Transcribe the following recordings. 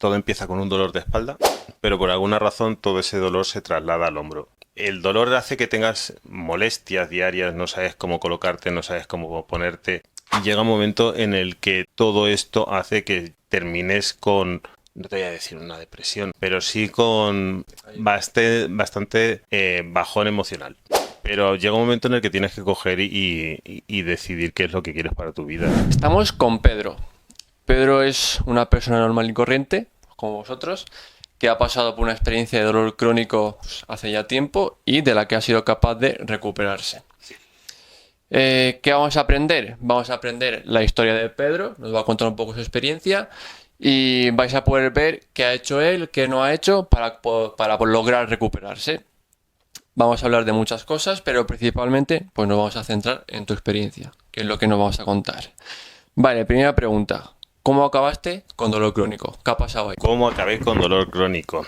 todo empieza con un dolor de espalda, pero por alguna razón todo ese dolor se traslada al hombro. El dolor hace que tengas molestias diarias, no sabes cómo colocarte, no sabes cómo ponerte. Y llega un momento en el que todo esto hace que termines con, no te voy a decir una depresión, pero sí con bastante bajón emocional. Pero llega un momento en el que tienes que coger y decidir qué es lo que quieres para tu vida. Estamos con Pedro. Pedro es una persona normal y corriente, como vosotros, que ha pasado por una experiencia de dolor crónico pues, hace ya tiempo y de la que ha sido capaz de recuperarse. ¿Qué vamos a aprender? Vamos a aprender la historia de Pedro, nos va a contar un poco su experiencia y vais a poder ver qué ha hecho él, qué no ha hecho para lograr recuperarse. Vamos a hablar de muchas cosas, pero principalmente pues nos vamos a centrar en tu experiencia, que es lo que nos vamos a contar. Vale, primera pregunta. ¿Cómo acabaste con dolor crónico? ¿Qué ha pasado ahí? ¿Cómo acabé con dolor crónico?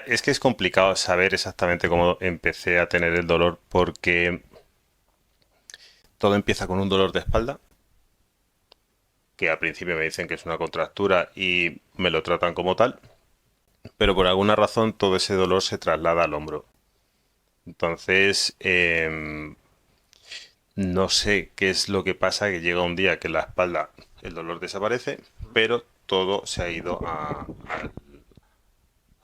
Es que es complicado saber exactamente cómo empecé a tener el dolor porque todo empieza con un dolor de espalda, que al principio me dicen que es una contractura y me lo tratan como tal, pero por alguna razón todo ese dolor se traslada al hombro. Entonces, no sé qué es lo que pasa, que llega un día que la espalda, el dolor desaparece, pero todo se ha ido a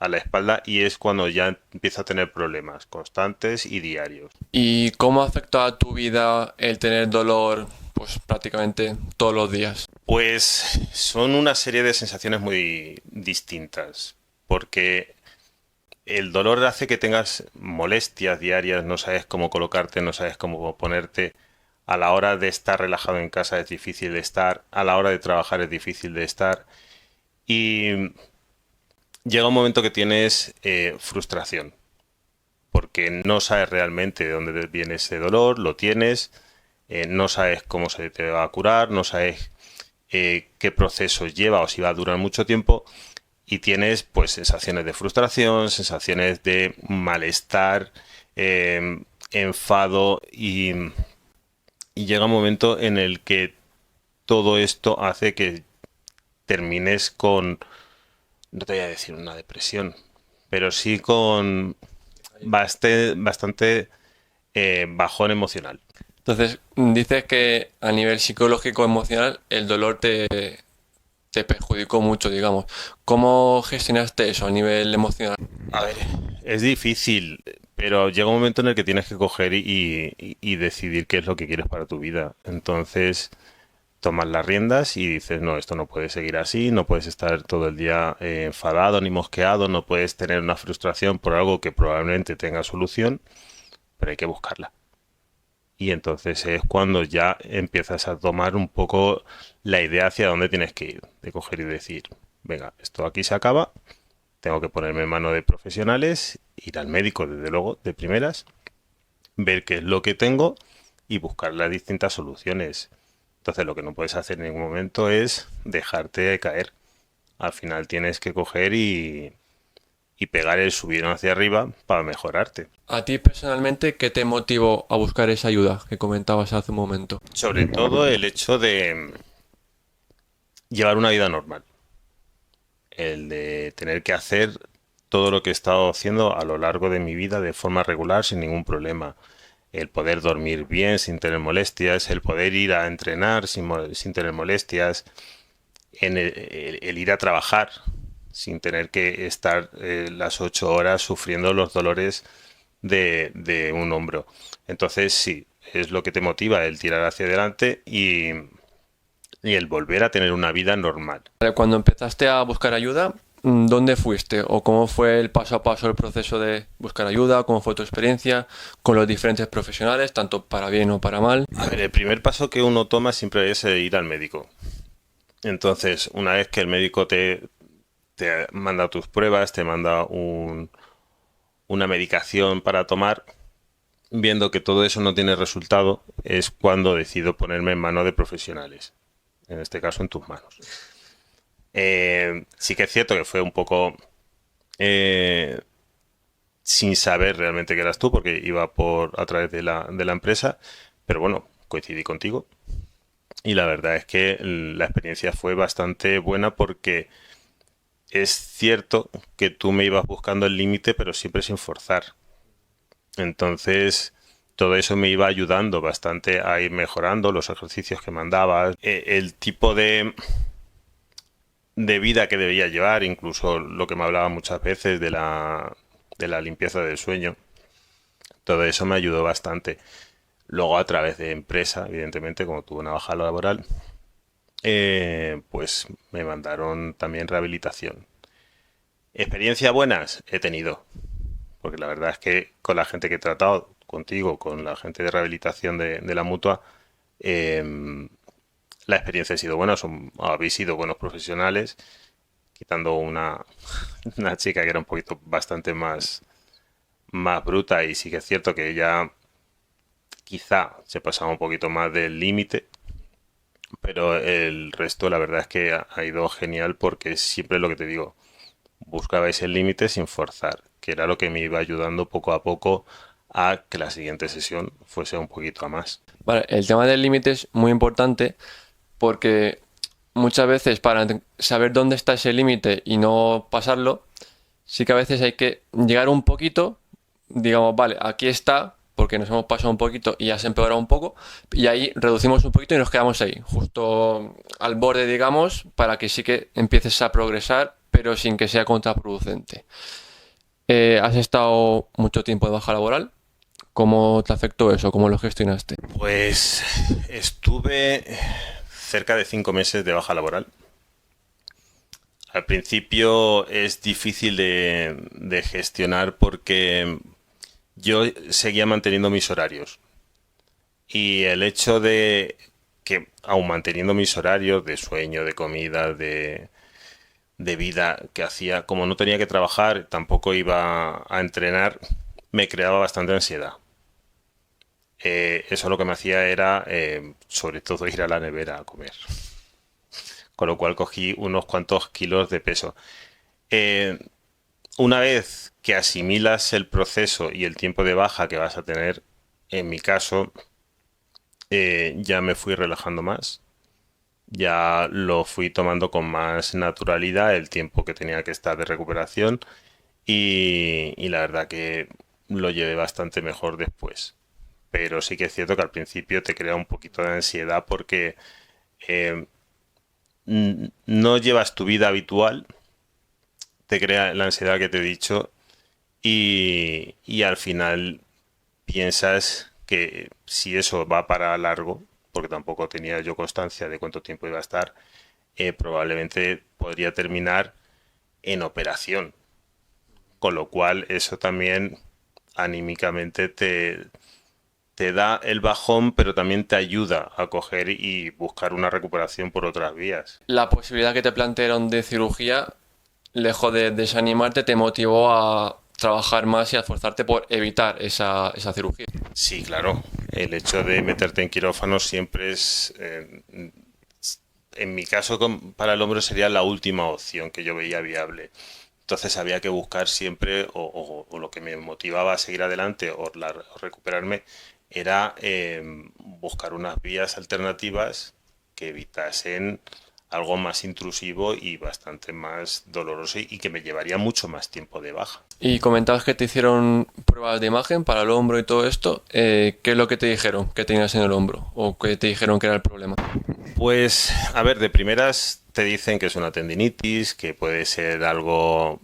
la espalda y es cuando ya empiezo a tener problemas constantes y diarios. ¿Y cómo ha afectado a tu vida el tener dolor pues prácticamente todos los días? Pues son una serie de sensaciones muy distintas, porque el dolor hace que tengas molestias diarias, no sabes cómo colocarte, no sabes cómo ponerte. A la hora de estar relajado en casa es difícil de estar, a la hora de trabajar es difícil de estar y llega un momento que tienes frustración, porque no sabes realmente de dónde viene ese dolor, lo tienes, no sabes cómo se te va a curar, no sabes qué proceso lleva o si va a durar mucho tiempo y tienes pues sensaciones de frustración, sensaciones de malestar, enfado y llega un momento en el que todo esto hace que termines con, no te voy a decir una depresión, pero sí con bastante bajón emocional. Entonces, dices que a nivel psicológico, emocional, el dolor te perjudicó mucho, digamos. ¿Cómo gestionaste eso a nivel emocional? A ver, es difícil, pero llega un momento en el que tienes que coger y decidir qué es lo que quieres para tu vida. Entonces, tomas las riendas y dices, no, esto no puede seguir así, no puedes estar todo el día enfadado ni mosqueado, no puedes tener una frustración por algo que probablemente tenga solución, pero hay que buscarla. Y entonces es cuando ya empiezas a tomar un poco la idea hacia dónde tienes que ir, de coger y decir, venga, esto aquí se acaba, tengo que ponerme en mano de profesionales, ir al médico desde luego, de primeras, ver qué es lo que tengo y buscar las distintas soluciones. Entonces lo que no puedes hacer en ningún momento es dejarte caer. Al final tienes que coger y pegar el subidón hacia arriba para mejorarte. A ti personalmente, ¿qué te motivó a buscar esa ayuda que comentabas hace un momento? Sobre todo el hecho de llevar una vida normal. El de tener que hacer todo lo que he estado haciendo a lo largo de mi vida de forma regular sin ningún problema. El poder dormir bien sin tener molestias, el poder ir a entrenar sin tener molestias, en el ir a trabajar sin tener que estar las 8 horas sufriendo los dolores de un hombro. Entonces sí, es lo que te motiva el tirar hacia adelante y el volver a tener una vida normal. Vale, cuando empezaste a buscar ayuda, ¿dónde fuiste? ¿O cómo fue el paso a paso el proceso de buscar ayuda? ¿Cómo fue tu experiencia con los diferentes profesionales, tanto para bien o para mal? A ver, el primer paso que uno toma siempre es ir al médico. Entonces, una vez que el médico te manda tus pruebas, te manda una medicación para tomar, viendo que todo eso no tiene resultado, es cuando decido ponerme en manos de profesionales. En este caso, en tus manos. Sí que es cierto que fue un poco eh, sin saber realmente que eras tú, porque iba a través de la empresa, pero bueno, coincidí contigo. Y la verdad es que la experiencia fue bastante buena porque es cierto que tú me ibas buscando el límite, pero siempre sin forzar. Entonces, todo eso me iba ayudando bastante a ir mejorando los ejercicios que mandabas, el tipo de vida que debía llevar, incluso lo que me hablaba muchas veces de la limpieza del sueño. Todo eso me ayudó bastante. Luego, a través de empresa, evidentemente, como tuve una baja laboral, pues me mandaron también rehabilitación. ¿Experiencias buenas? He tenido, porque la verdad es que con la gente que he tratado, contigo, con la gente de rehabilitación de la mutua, eh, la experiencia ha sido buena, habéis sido buenos profesionales, quitando una chica que era un poquito bastante más bruta y sí que es cierto que ella quizá se pasaba un poquito más del límite, pero el resto la verdad es que ha ido genial porque siempre lo que te digo, buscabais el límite sin forzar, que era lo que me iba ayudando poco a poco a que la siguiente sesión fuese un poquito a más. Vale, el tema del límite es muy importante porque muchas veces para saber dónde está ese límite y no pasarlo, sí que a veces hay que llegar un poquito, digamos, vale, aquí está, porque nos hemos pasado un poquito y ya se empeora un poco, y ahí reducimos un poquito y nos quedamos ahí, justo al borde, digamos, para que sí que empieces a progresar, pero sin que sea contraproducente. ¿Has estado mucho tiempo de baja laboral? ¿Cómo te afectó eso? ¿Cómo lo gestionaste? Pues estuve cerca de 5 meses de baja laboral. Al principio es difícil de gestionar porque yo seguía manteniendo mis horarios. Y el hecho de que, aun manteniendo mis horarios de sueño, de comida, de vida que hacía, como no tenía que trabajar, tampoco iba a entrenar, me creaba bastante ansiedad. Eso lo que me hacía era, sobre todo, ir a la nevera a comer. Con lo cual cogí unos cuantos kilos de peso. Eh, una vez que asimilas el proceso y el tiempo de baja que vas a tener, en mi caso, ya me fui relajando más. Ya lo fui tomando con más naturalidad el tiempo que tenía que estar de recuperación y la verdad que lo llevé bastante mejor después. Pero sí que es cierto que al principio te crea un poquito de ansiedad porque eh, no llevas tu vida habitual, te crea la ansiedad que te he dicho y al final piensas que si eso va para largo, porque tampoco tenía yo constancia de cuánto tiempo iba a estar, probablemente podría terminar en operación. Con lo cual eso también anímicamente te da el bajón, pero también te ayuda a coger y buscar una recuperación por otras vías. La posibilidad que te plantearon de cirugía, lejos de desanimarte, te motivó a trabajar más y a esforzarte por evitar esa cirugía. Sí, claro. El hecho de meterte en quirófano siempre en mi caso, para el hombro sería la última opción que yo veía viable. Entonces había que buscar siempre, o lo que me motivaba a seguir adelante o recuperarme, era buscar unas vías alternativas que evitasen algo más intrusivo y bastante más doloroso y que me llevaría mucho más tiempo de baja. Y comentabas que te hicieron pruebas de imagen para el hombro y todo esto. ¿Qué es lo que te dijeron que tenías en el hombro? ¿O qué te dijeron que era el problema? Pues, a ver, de primeras te dicen que es una tendinitis, que puede ser algo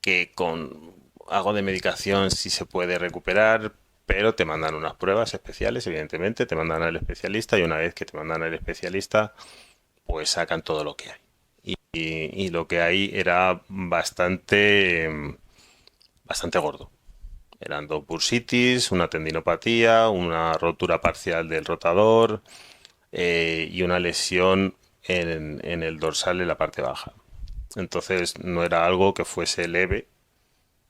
que con algo de medicación sí se puede recuperar, pero te mandan unas pruebas especiales, evidentemente, te mandan al especialista y una vez que te mandan al especialista, pues sacan todo lo que hay. Y lo que hay era bastante gordo. Eran dos bursitis, una tendinopatía, una rotura parcial del rotador y una lesión en el dorsal en la parte baja. Entonces no era algo que fuese leve,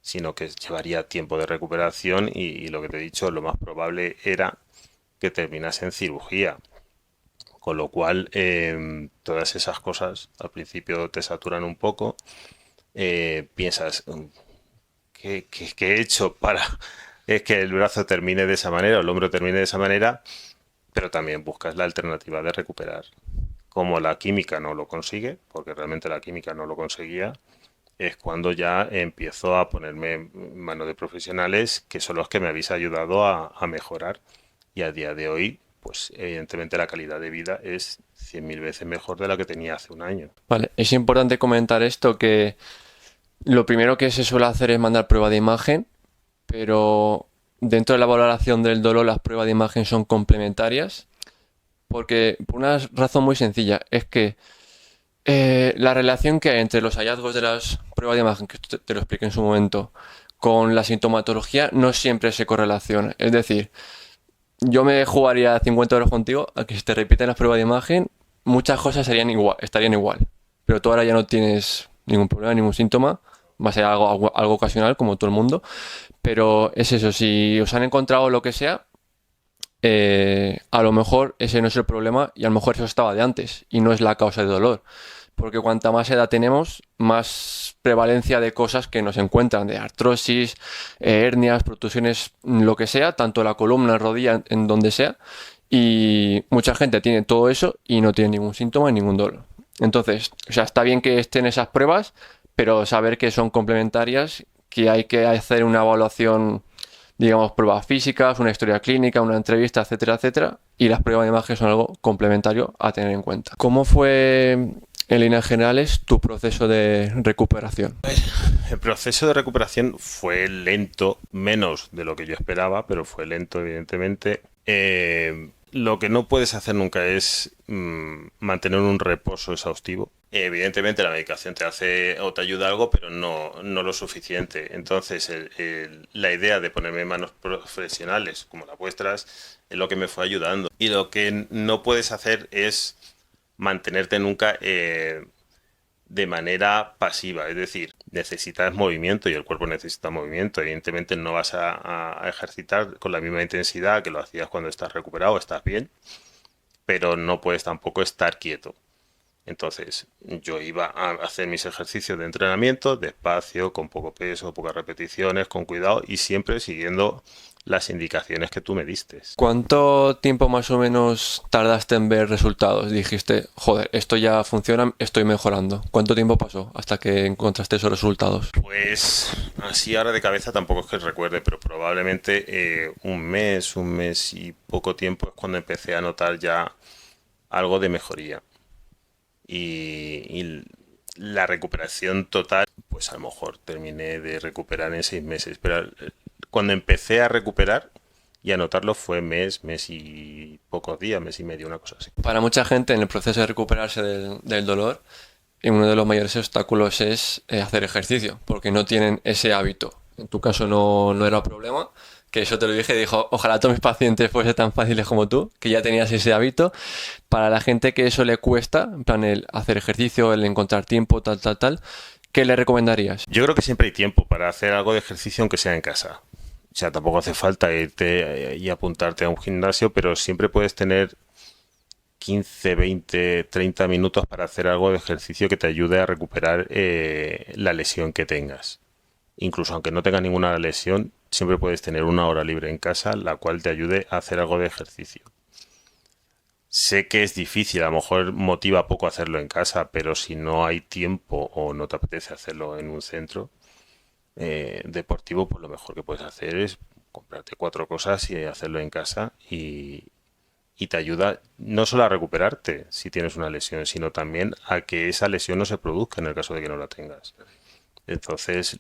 sino que llevaría tiempo de recuperación y lo que te he dicho, lo más probable era que terminase en cirugía. Con lo cual, todas esas cosas al principio te saturan un poco. Piensas, ¿qué he hecho para es que el brazo termine de esa manera o el hombro termine de esa manera? Pero también buscas la alternativa de recuperar como la química no lo consigue, porque realmente la química no lo conseguía, es cuando ya empiezo a ponerme en manos de profesionales que son los que me habéis ayudado a mejorar. Y a día de hoy, pues evidentemente la calidad de vida es 100.000 veces mejor de la que tenía hace un año. Vale, es importante comentar esto, que lo primero que se suele hacer es mandar prueba de imagen, pero dentro de la valoración del dolor las pruebas de imagen son complementarias, porque por una razón muy sencilla, es que la relación que hay entre los hallazgos de las pruebas de imagen, que te lo expliqué en su momento, con la sintomatología no siempre se correlaciona. Es decir, yo me jugaría 50 euros contigo a que si te repiten las pruebas de imagen, muchas cosas estarían igual. Pero tú ahora ya no tienes ningún problema, ningún síntoma. Va a ser algo ocasional, como todo el mundo. Pero es eso, si os han encontrado lo que sea, a lo mejor ese no es el problema y a lo mejor eso estaba de antes y no es la causa de dolor. Porque cuanta más edad tenemos, más prevalencia de cosas que nos encuentran, de artrosis, hernias, protusiones, lo que sea, tanto la columna, rodilla, en donde sea. Y mucha gente tiene todo eso y no tiene ningún síntoma, ningún dolor. Entonces, o sea, está bien que estén esas pruebas, pero saber que son complementarias, que hay que hacer una evaluación, digamos, pruebas físicas, una historia clínica, una entrevista, etcétera, etcétera. Y las pruebas de imagen son algo complementario a tener en cuenta. ¿Cómo fue, en líneas generales, tu proceso de recuperación? El proceso de recuperación fue lento, menos de lo que yo esperaba, pero fue lento, evidentemente. Lo que no puedes hacer nunca es mantener un reposo exhaustivo. Evidentemente la medicación te hace o te ayuda algo, pero no lo suficiente. Entonces la idea de ponerme en manos profesionales como las vuestras es lo que me fue ayudando. Y lo que no puedes hacer es mantenerte nunca de manera pasiva, es decir, necesitas movimiento y el cuerpo necesita movimiento. Evidentemente no vas a ejercitar con la misma intensidad que lo hacías cuando estás recuperado, estás bien, pero no puedes tampoco estar quieto. Entonces yo iba a hacer mis ejercicios de entrenamiento despacio, con poco peso, pocas repeticiones, con cuidado y siempre siguiendo las indicaciones que tú me diste. ¿Cuánto tiempo más o menos tardaste en ver resultados? Dijiste, joder, esto ya funciona, estoy mejorando. ¿Cuánto tiempo pasó hasta que encontraste esos resultados? Pues así ahora de cabeza tampoco es que recuerde, pero probablemente un mes y poco tiempo es cuando empecé a notar ya algo de mejoría. Y la recuperación total, pues a lo mejor terminé de recuperar en 6 meses, pero cuando empecé a recuperar y a notarlo fue mes y pocos días, mes y medio, una cosa así. Para mucha gente en el proceso de recuperarse del dolor, uno de los mayores obstáculos es hacer ejercicio, porque no tienen ese hábito. En tu caso no era problema, que eso te lo dije, dijo, ojalá todos mis pacientes fuesen tan fáciles como tú, que ya tenías ese hábito. Para la gente que eso le cuesta, en plan el hacer ejercicio, el encontrar tiempo, tal, ¿qué le recomendarías? Yo creo que siempre hay tiempo para hacer algo de ejercicio aunque sea en casa. O sea, tampoco hace falta irte y apuntarte a un gimnasio, pero siempre puedes tener 15, 20, 30 minutos para hacer algo de ejercicio que te ayude a recuperar la lesión que tengas. Incluso aunque no tengas ninguna lesión, siempre puedes tener una hora libre en casa, la cual te ayude a hacer algo de ejercicio. Sé que es difícil, a lo mejor motiva poco hacerlo en casa, pero si no hay tiempo o no te apetece hacerlo en un centro deportivo, pues lo mejor que puedes hacer es comprarte 4 cosas y hacerlo en casa y te ayuda no solo a recuperarte si tienes una lesión, sino también a que esa lesión no se produzca en el caso de que no la tengas. Entonces,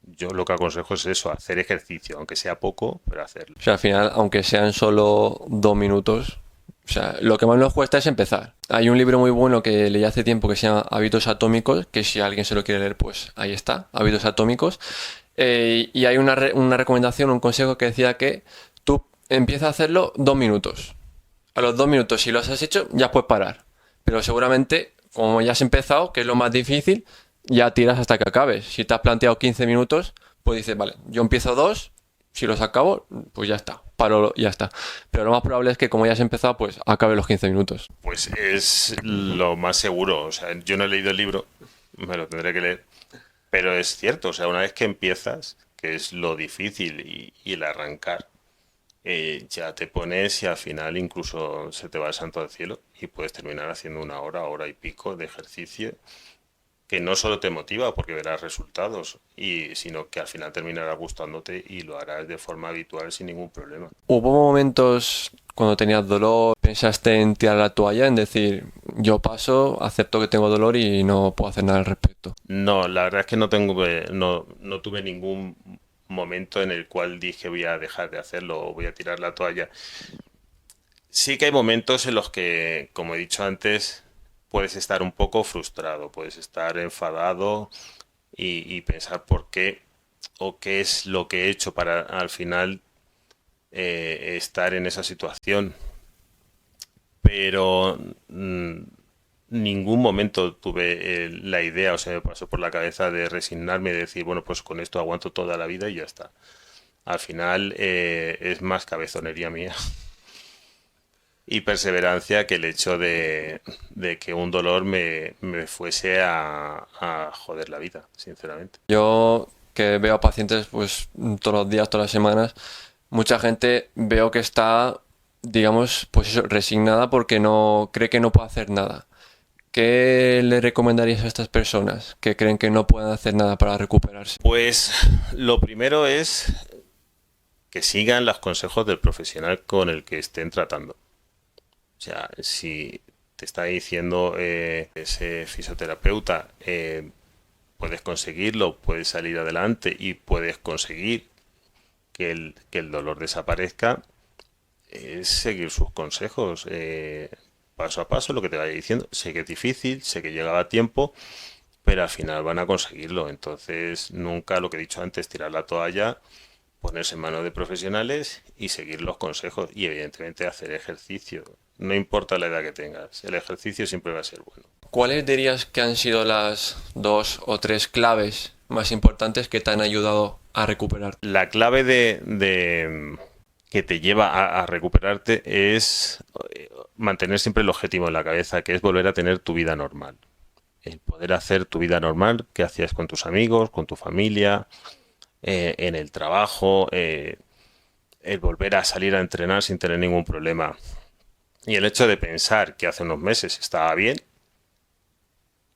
yo lo que aconsejo es eso, hacer ejercicio, aunque sea poco, pero hacerlo. O sea, al final, aunque sean solo 2 minutos, o sea, lo que más nos cuesta es empezar. Hay un libro muy bueno que leí hace tiempo que se llama Hábitos Atómicos, que si alguien se lo quiere leer, pues ahí está, Hábitos Atómicos. Y hay una recomendación, un consejo que decía que tú empieza a hacerlo 2 minutos. A los 2 minutos, si lo has hecho, ya puedes parar. Pero seguramente, como ya has empezado, que es lo más difícil, ya tiras hasta que acabes. Si te has planteado 15 minutos, pues dices, vale, yo empiezo 2, si los acabo, pues ya está, paro, ya está. Pero lo más probable es que como ya has empezado, pues acabe los 15 minutos. Pues es lo más seguro. O sea, yo no he leído el libro, me lo tendré que leer. Pero es cierto, o sea, una vez que empiezas, que es lo difícil y el arrancar, ya te pones y al final incluso se te va el santo al cielo y puedes terminar haciendo una hora, hora y pico de ejercicio que no solo te motiva porque verás resultados, sino que al final terminará gustándote y lo harás de forma habitual sin ningún problema. ¿Hubo momentos cuando tenías dolor, pensaste en tirar la toalla, en decir, yo paso, acepto que tengo dolor y no puedo hacer nada al respecto? No, la verdad es que no tuve ningún momento en el cual dije voy a dejar de hacerlo o voy a tirar la toalla. Sí que hay momentos en los que, como he dicho antes, puedes estar un poco frustrado, puedes estar enfadado y pensar por qué o qué es lo que he hecho para al final estar en esa situación. Pero ningún momento tuve la idea o se me pasó por la cabeza de resignarme y decir, bueno, pues con esto aguanto toda la vida y ya está. Al final es más cabezonería mía y perseverancia que el hecho de que un dolor me fuese a joder la vida, sinceramente. Yo que veo a pacientes pues todos los días, todas las semanas, mucha gente veo que está, digamos, pues eso, resignada porque no cree que no puede hacer nada. ¿Qué le recomendarías a estas personas que creen que no pueden hacer nada para recuperarse? Pues lo primero es que sigan los consejos del profesional con el que estén tratando. O sea, si te está diciendo ese fisioterapeuta, puedes conseguirlo, puedes salir adelante y puedes conseguir que el dolor desaparezca, es seguir sus consejos paso a paso, lo que te vaya diciendo. Sé que es difícil, sé que llegaba tiempo, pero al final van a conseguirlo. Entonces, nunca lo que he dicho antes, tirar la toalla, ponerse en manos de profesionales y seguir los consejos y evidentemente hacer ejercicio. No importa la edad que tengas, el ejercicio siempre va a ser bueno. ¿Cuáles dirías que han sido las dos o tres claves más importantes que te han ayudado a recuperar? La clave que te lleva a recuperarte es mantener siempre el objetivo en la cabeza, que es volver a tener tu vida normal. El poder hacer tu vida normal que hacías con tus amigos, con tu familia, en el trabajo, el volver a salir a entrenar sin tener ningún problema. Y el hecho de pensar que hace unos meses estaba bien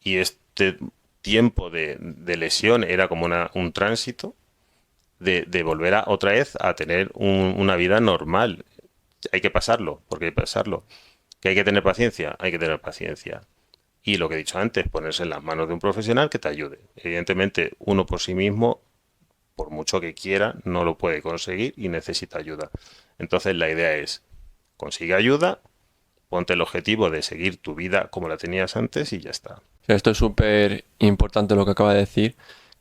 y este tiempo de lesión era como un tránsito, de volver otra vez a tener una vida normal. Hay que pasarlo, porque hay que pasarlo. ¿Que hay que tener paciencia? Hay que tener paciencia. Y lo que he dicho antes, ponerse en las manos de un profesional que te ayude. Evidentemente, uno por sí mismo, por mucho que quiera, no lo puede conseguir y necesita ayuda. Entonces la idea es, consigue ayuda, ponte el objetivo de seguir tu vida como la tenías antes y ya está. Esto es súper importante lo que acaba de decir,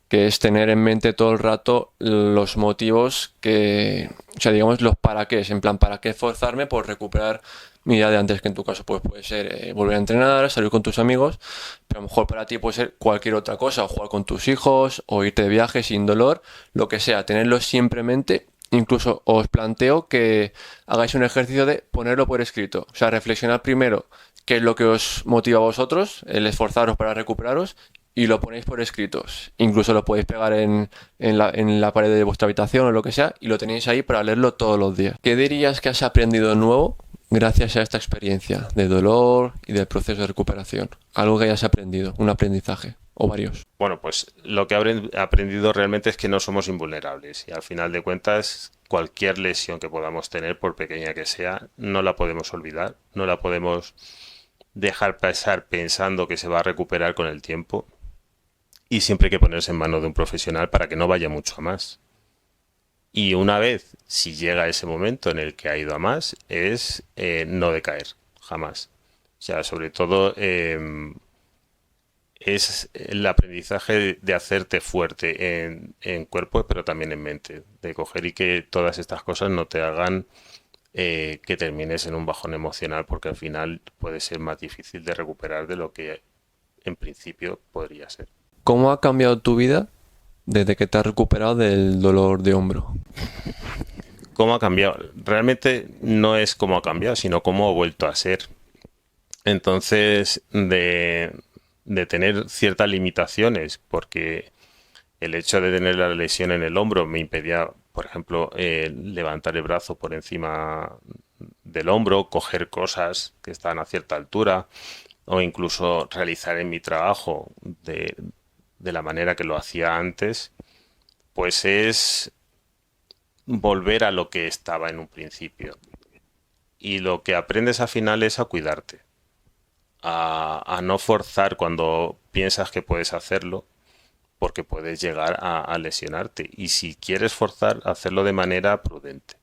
que es tener en mente todo el rato los motivos que, o sea, digamos los para qué, en plan, para qué esforzarme por recuperar mi vida de antes, que en tu caso pues puede ser volver a entrenar, salir con tus amigos, pero a lo mejor para ti puede ser cualquier otra cosa, o jugar con tus hijos, o irte de viaje sin dolor, lo que sea, tenerlo siempre en mente. Incluso os planteo que hagáis un ejercicio de ponerlo por escrito, o sea, reflexionar primero qué es lo que os motiva a vosotros, el esforzaros para recuperaros, y lo ponéis por escritos. Incluso lo podéis pegar en la pared de vuestra habitación o lo que sea, y lo tenéis ahí para leerlo todos los días. ¿Qué dirías que has aprendido nuevo gracias a esta experiencia de dolor y del proceso de recuperación? Algo que hayas aprendido, un aprendizaje, o varios. Bueno, pues lo que he aprendido realmente es que no somos invulnerables y al final de cuentas cualquier lesión que podamos tener, por pequeña que sea, no la podemos olvidar, no la podemos dejar pasar pensando que se va a recuperar con el tiempo y siempre hay que ponerse en manos de un profesional para que no vaya mucho a más. Y una vez, si llega ese momento en el que ha ido a más, es no decaer, jamás. O sea, sobre todo es el aprendizaje de hacerte fuerte en cuerpo, pero también en mente. De coger y que todas estas cosas no te hagan que termines en un bajón emocional, porque al final puede ser más difícil de recuperar de lo que en principio podría ser. ¿Cómo ha cambiado tu vida desde que te has recuperado del dolor de hombro? ¿Cómo ha cambiado? Realmente no es cómo ha cambiado, sino cómo ha vuelto a ser. Entonces, de tener ciertas limitaciones, porque el hecho de tener la lesión en el hombro me impedía, por ejemplo, levantar el brazo por encima del hombro, coger cosas que están a cierta altura, o incluso realizar en mi trabajo de la manera que lo hacía antes, pues es volver a lo que estaba en un principio. Y lo que aprendes al final es a cuidarte, a no forzar cuando piensas que puedes hacerlo, porque puedes llegar a lesionarte. Y si quieres forzar, hacerlo de manera prudente,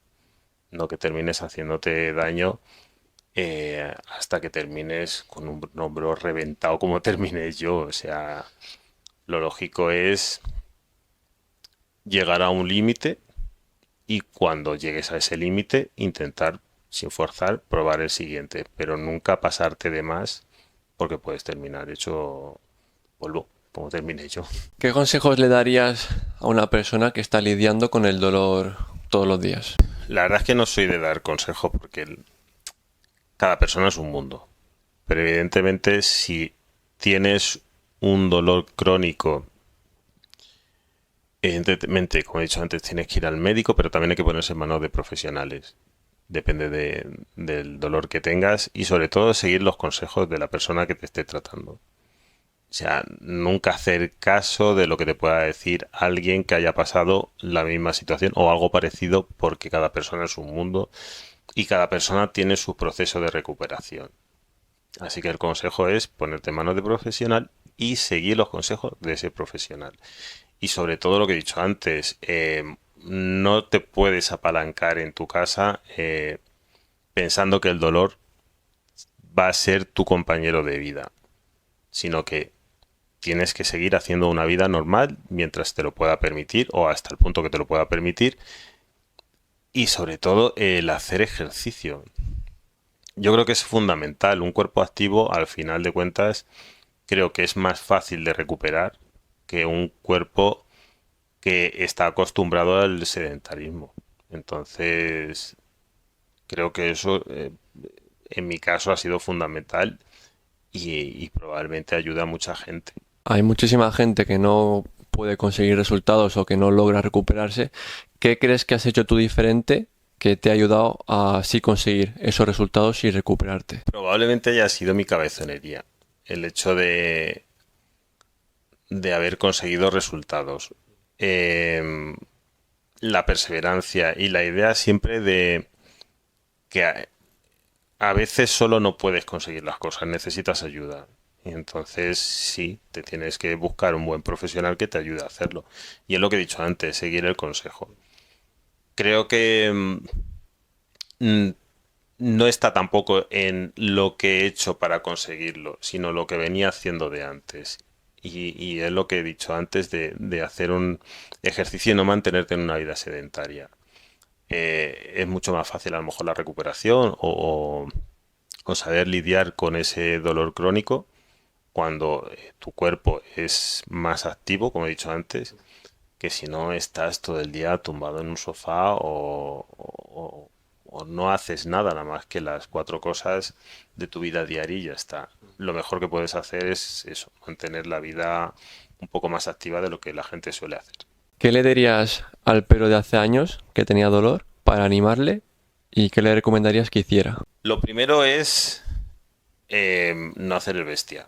no que termines haciéndote daño hasta que termines con un hombro reventado como terminé yo. O sea, lo lógico es llegar a un límite y cuando llegues a ese límite intentar, sin forzar, probar el siguiente, pero nunca pasarte de más porque puedes terminar hecho polvo, como terminé yo. ¿Qué consejos le darías a una persona que está lidiando con el dolor todos los días? La verdad es que no soy de dar consejos porque cada persona es un mundo, pero evidentemente si tienes un dolor crónico, evidentemente, como he dicho antes, tienes que ir al médico, pero también hay que ponerse en manos de profesionales. Depende del dolor que tengas y sobre todo seguir los consejos de la persona que te esté tratando. O sea, nunca hacer caso de lo que te pueda decir alguien que haya pasado la misma situación o algo parecido, porque cada persona es un mundo y cada persona tiene su proceso de recuperación. Así que el consejo es ponerte en manos de profesional y seguir los consejos de ese profesional. Y sobre todo lo que he dicho antes, no te puedes apalancar en tu casa pensando que el dolor va a ser tu compañero de vida, sino que tienes que seguir haciendo una vida normal mientras te lo pueda permitir o hasta el punto que te lo pueda permitir, y sobre todo el hacer ejercicio. Yo creo que es fundamental. Un cuerpo activo, al final de cuentas, creo que es más fácil de recuperar que un cuerpo que está acostumbrado al sedentarismo. Entonces, creo que eso, en mi caso, ha sido fundamental y probablemente ayuda a mucha gente. Hay muchísima gente que no puede conseguir resultados o que no logra recuperarse. ¿Qué crees que has hecho tú diferente que te ha ayudado a así conseguir esos resultados y recuperarte? Probablemente haya sido mi cabezonería. El hecho de haber conseguido resultados. La perseverancia y la idea siempre de que a veces solo no puedes conseguir las cosas, necesitas ayuda. Y entonces sí, te tienes que buscar un buen profesional que te ayude a hacerlo. Y es lo que he dicho antes, seguir el consejo. Creo que mm, no está tampoco en lo que he hecho para conseguirlo, sino lo que venía haciendo de antes. Y es lo que he dicho antes de hacer un ejercicio y no mantenerte en una vida sedentaria. Es mucho más fácil a lo mejor la recuperación o saber lidiar con ese dolor crónico cuando tu cuerpo es más activo, como he dicho antes, que si no estás todo el día tumbado en un sofá o no haces nada, nada más que las cuatro cosas de tu vida diaria y ya está. Lo mejor que puedes hacer es eso, mantener la vida un poco más activa de lo que la gente suele hacer. ¿Qué le dirías al Pedro de hace años que tenía dolor para animarle y qué le recomendarías que hiciera? Lo primero es no hacer el bestia,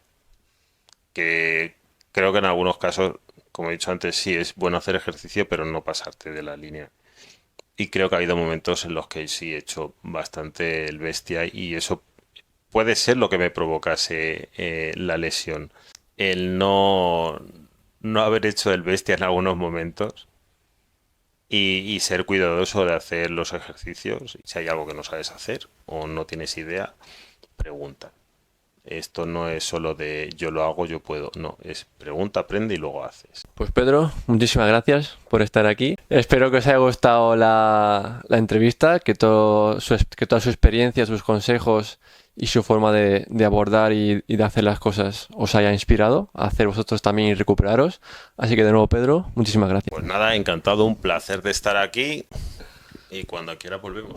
que creo que en algunos casos, como he dicho antes, sí es bueno hacer ejercicio, pero no pasarte de la línea. Y creo que ha habido momentos en los que sí he hecho bastante el bestia y eso puede ser lo que me provocase la lesión. El no haber hecho el bestia en algunos momentos y ser cuidadoso de hacer los ejercicios. Si hay algo que no sabes hacer o no tienes idea, pregunta. Esto no es solo de yo lo hago, yo puedo. No, es pregunta, aprende y luego haces. Pues Pedro, muchísimas gracias por estar aquí. Espero que os haya gustado la entrevista, que toda su experiencia, sus consejos y su forma de abordar y de hacer las cosas os haya inspirado a hacer vosotros también y recuperaros. Así que de nuevo, Pedro, muchísimas gracias. Pues nada, encantado, un placer de estar aquí y cuando quiera volvemos.